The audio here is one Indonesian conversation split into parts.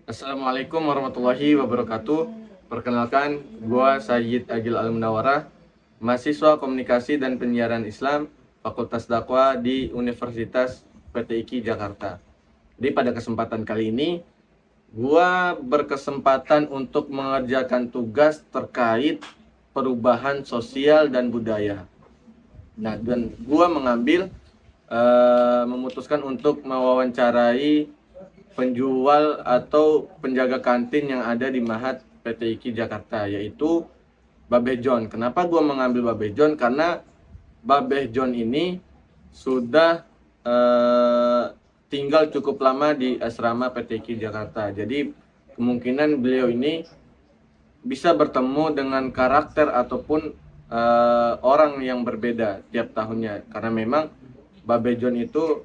Assalamualaikum warahmatullahi wabarakatuh. Perkenalkan, gua Sayyid Agil Al-Munawwarah, mahasiswa Komunikasi dan Penyiaran Islam, Fakultas Dakwah di Universitas PTIQ Jakarta. Jadi pada kesempatan kali ini, gua berkesempatan untuk mengerjakan tugas terkait perubahan sosial dan budaya. Nah, dan gua memutuskan untuk mewawancarai penjual atau penjaga kantin yang ada di Mahat PTIQ Jakarta, yaitu Babeh John. Kenapa gue mengambil Babeh John? Karena Babeh John ini sudah tinggal cukup lama di asrama PTIQ Jakarta. Jadi kemungkinan beliau ini bisa bertemu dengan karakter ataupun orang yang berbeda tiap tahunnya. Karena memang Babeh John itu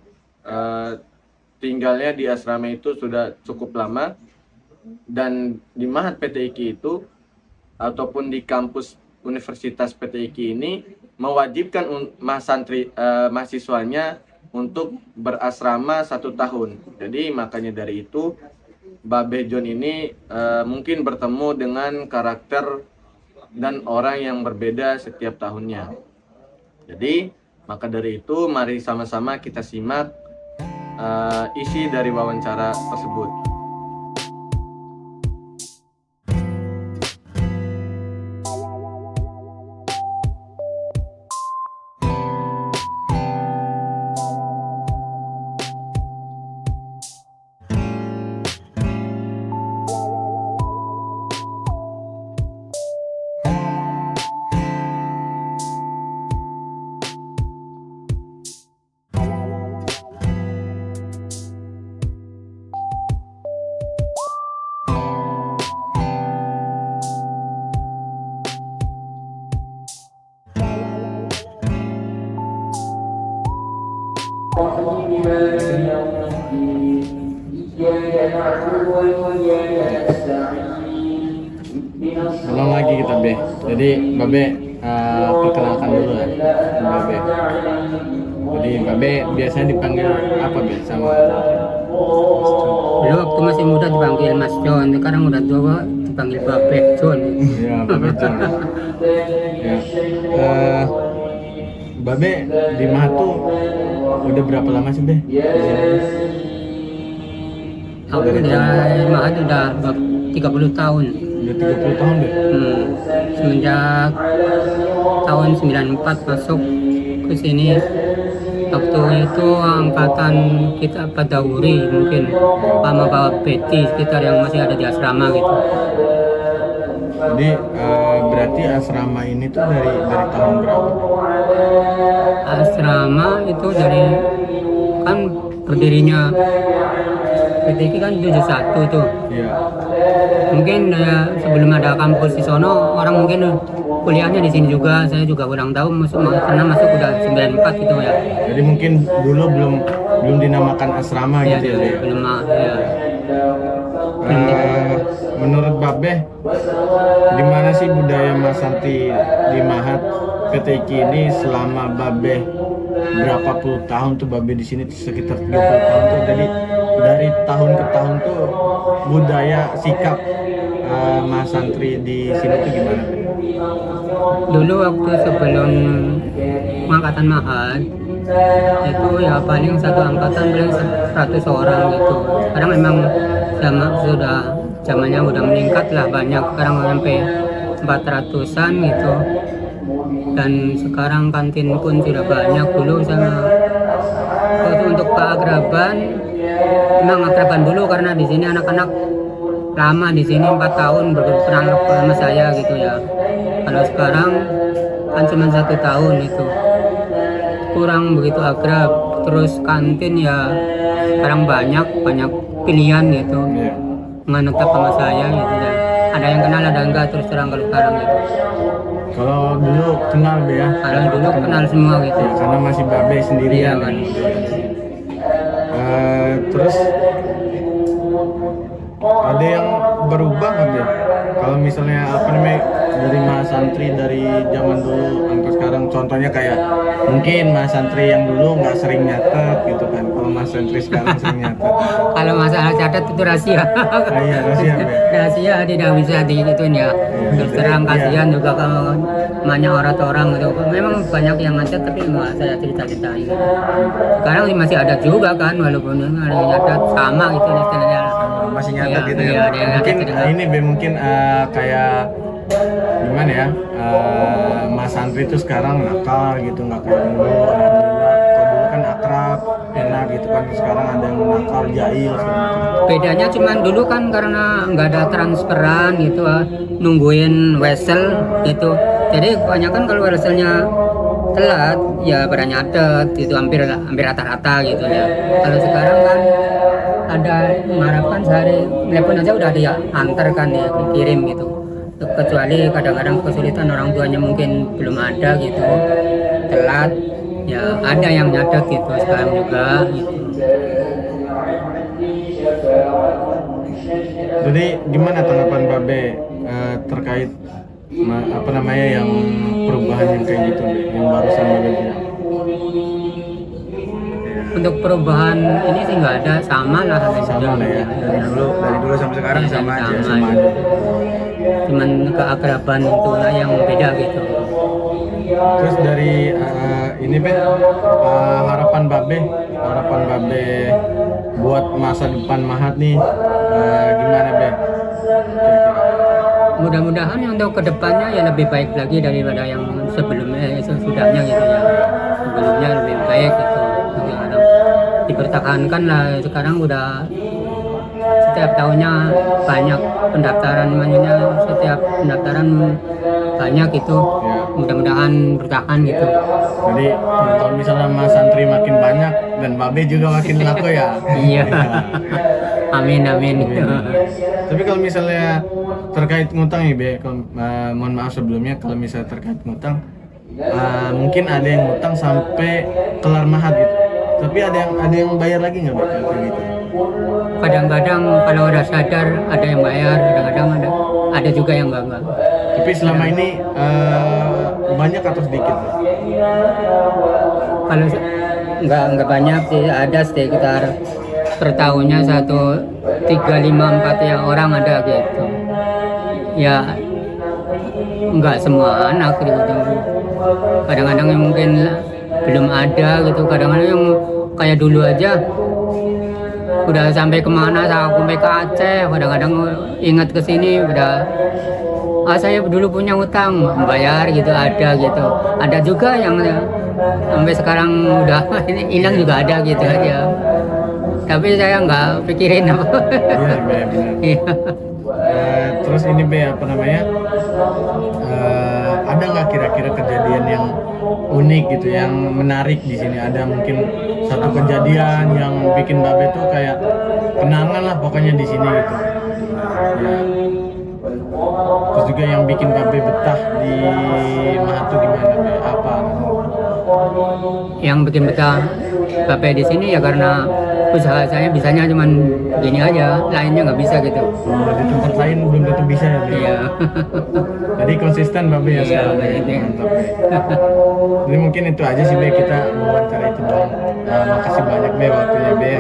tinggalnya di asrama itu sudah cukup lama, dan di Mahat PTIQ itu ataupun di kampus Universitas PTIQ ini mewajibkan mahasiswanya untuk berasrama 1 tahun. Jadi makanya dari itu Babeh John ini mungkin bertemu dengan karakter dan orang yang berbeda setiap tahunnya. Jadi maka dari itu mari sama-sama kita simak isi dari wawancara tersebut. Ulang lagi kita Be. Jadi Babe perkenalkan dulu lah Babe. Jadi Babe biasanya dipanggil apa Be sama? Dulu waktu masih muda dipanggil Mas John, sekarang udah tua dipanggil Babe John. Iya, Babe John. Ya. Babe di Mahat tuh udah berapa lama sih Be? Aku udah Mahat udah 30 tahun. Udah 30 tahun Be? Semenjak tahun 94 masuk ke sini. Waktu itu angkatan kita Padauri mungkin sama Bapak Peti sekitar yang masih ada di asrama gitu. Jadi berarti asrama ini tuh dari tahun berapa? Asrama itu dari kan berdirinya PTIQ kan 71 tuh. Iya. Mungkin sebelum ada kampus di sono orang mungkin kuliahnya di sini juga. Saya juga kurang tahu karena masuk udah 94 gitu ya. Jadi mungkin dulu belum dinamakan asrama Ya, gitu ya. belum ya. Menurut Babeh, di mana sih budaya Mas Santi di Mahat PTIQ ini selama Babeh berapa puluh tahun tuh Babeh di sini sekitar 30 tahun tuh. Jadi dari tahun ke tahun tuh budaya sikap Mas Santri di sini tuh gimana? Dulu waktu sebelum angkatan Mahat itu ya paling satu angkatan paling 100 orang gitu. Sekarang memang zamannya udah meningkat lah, banyak sekarang sampai 400-an gitu. Dan sekarang kantin pun sudah banyak. Dulu untuk keakraban memang akraban dulu karena di sini anak-anak lama di sini 4 tahun berkenal sama saya gitu ya. Kalau sekarang kan cuma 1 tahun itu kurang begitu akrab. Terus kantin ya sekarang banyak pilihan gitu, nggak tetap sama saya gitu ya. Ada yang kenal ada enggak, terus terang kalau sekarang gitu. Kalau dulu kenal Be ya? Kalau dulu kenal semua gitu. Ya, karena masih Babe sendirian. Iya, kan. Terus ada yang berubah nggak Be? Kalau misalnya apa namanya dari mas santri dari zaman dulu sampai sekarang, contohnya kayak mungkin mas santri yang dulu nggak sering nyatet gitu kan, kalau mas santri sekarang sering nyatet. Kalau masalah catat itu rahasia. Ah, iya rahasia Be. Rahasia tidak bisa digituin ya. Terus terang kasihan juga kalau banyak orang gitu. Memang banyak yang ncatat tapi nggak saya cerita-ceritain. Sekarang sih masih ada juga kan, walaupun ada yang nyatat sama gitu istilahnya. Masih nyatet Iya, gitu iya, ya. ada yang Mungkin nyatet juga. ini Be, mungkin kayak gimana ya, mas santri itu sekarang nakal gitu, nggak kayak dulu. Alhamdulillah kalau dulu kan akrab enak gitu kan, sekarang ada yang nakal jahil segala macam. Bedanya cuman dulu kan karena nggak ada transferan gitu, nungguin wesel gitu. Jadi kebanyakan kalau weselnya telat ya pada nyatet itu hampir hampir rata-rata gitu ya. Kalau sekarang kan ada mengharapkan sehari telepon aja udah diantar kan ya, dikirim gitu. Kecuali kadang-kadang kesulitan orang tuanya mungkin belum ada gitu, telat ya ada yang nyatet gitu sekarang juga gitu. Jadi gimana tanggapan Babe terkait apa namanya yang perubahan yang kayak gitu Be, yang barusan Babe bilang? Untuk perubahan ini sih nggak ada, sama lah Sama lah ya, dari dulu sampai sekarang sama aja, sama aja. cuman keakraban itu lah yang beda gitu. Terus dari ini Be, harapan Babe buat masa depan Mahat nih gimana Be? Kira-kira. Mudah-mudahan untuk kedepannya ya lebih baik lagi daripada yang sebelumnya, sesudahnya gitu ya. Sebelumnya lebih baik gitu. Sekarang dipertahankan lah, sekarang udah setiap tahunnya banyak pendaftaran, maksudnya setiap pendaftaran banyak gitu. Ya. Mudah-mudahan bertahan gitu. Jadi kalau misalnya mas santri makin banyak dan Babe juga makin laku ya. Iya. Amin amin. Tapi kalau misalnya terkait ngutang nih Be, mohon maaf sebelumnya, kalau misalnya terkait ngutang, mungkin ada yang ngutang sampai kelar Mahat gitu. Tapi ada yang bayar lagi nggak Be kayak gitu? Kadang-kadang kalau udah sadar ada yang bayar, kadang-kadang ada juga yang enggak. Tapi selama ini banyak atau sedikit Be? Kalau nggak banyak sih, ada sekitar per tahunnya 1, 3, 5, 4 ya orang ada gitu. Ya nggak semua anak gitu. Kadang-kadang yang mungkin belum ada gitu, kadang-kadang yang kayak dulu aja udah sampai kemana, sampai ke Aceh, kadang-kadang ingat ke sini udah saya dulu punya utang bayar gitu, ada gitu. Ada juga yang sampai sekarang udah hilang juga ada gitu aja, tapi saya nggak pikirin apa. Iya Be, benar. Iya. Terus ini Be, apa namanya, ada nggak kira-kira kejadian yang unik gitu, yang menarik di sini? Ada mungkin satu kejadian yang bikin Babe tuh kayak kenangan lah pokoknya di sini gitu ya. Terus juga yang bikin Babe betah di Mahat tuh gimana Be? Apa? Yang bikin betah Bape di sini ya karena usaha saya bisanya cuman gini aja, lainnya nggak bisa gitu. Di tempat lain belum tentu bisa ya Be? Iya. Jadi konsisten Babe ya Iya, sekarang. gitu ya. Mantap Be. Jadi mungkin itu aja sih Be, kita wawancara itu doang. Makasih banyak Be waktunya Be.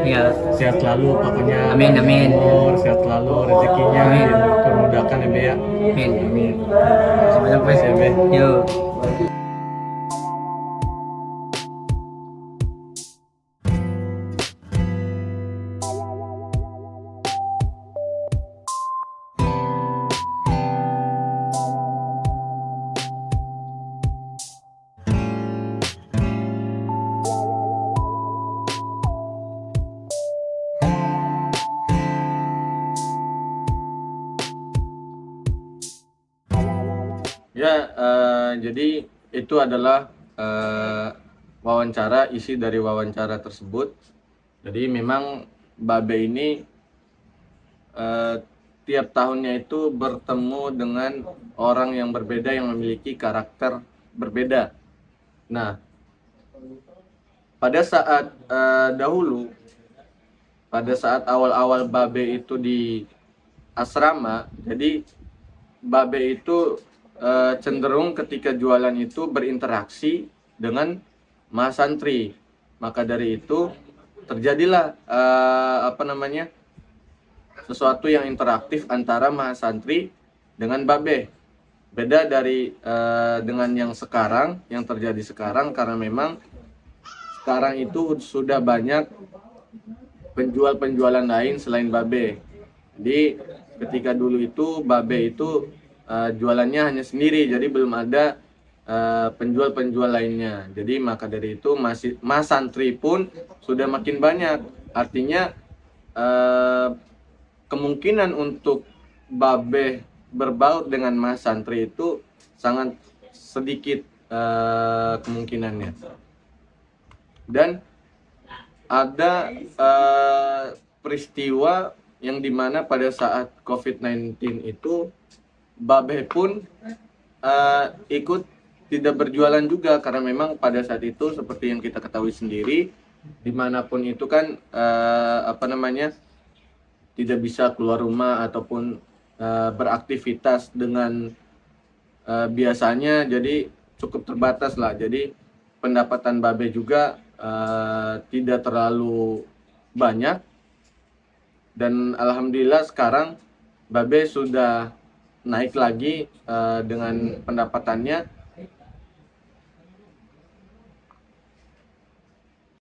Iya. Sehat selalu pokoknya. Amin, amin. Umur, sehat selalu, rezekinya Amin. dimudahkan ya Be ya. Amin. Amin. Makasih banyak Be ya Be. Yuk. Ya, jadi itu adalah wawancara, isi dari wawancara tersebut. Jadi memang Babe ini tiap tahunnya itu bertemu dengan orang yang berbeda yang memiliki karakter berbeda. Nah, pada saat pada saat awal-awal Babe itu asrama, jadi babe itu cenderung ketika jualan itu berinteraksi dengan mahasantri. Maka dari itu terjadilah sesuatu yang interaktif antara mahasantri dengan babe. Beda dari dengan yang sekarang, yang terjadi sekarang, karena memang sekarang itu sudah banyak penjual-penjualan lain selain babe. Jadi ketika dulu itu babe itu jualannya hanya sendiri, jadi belum ada penjual-penjual lainnya. Jadi maka dari itu mahasantri pun sudah makin banyak. Artinya kemungkinan untuk babe berbaur dengan mahasantri itu sangat sedikit kemungkinannya. Dan ada peristiwa yang dimana pada saat COVID-19 itu babe pun ikut tidak berjualan juga, karena memang pada saat itu seperti yang kita ketahui sendiri, dimanapun itu kan tidak bisa keluar rumah ataupun beraktivitas dengan biasanya, jadi cukup terbatas lah. Jadi pendapatan babe juga tidak terlalu banyak, dan alhamdulillah sekarang babe sudah naik lagi dengan pendapatannya,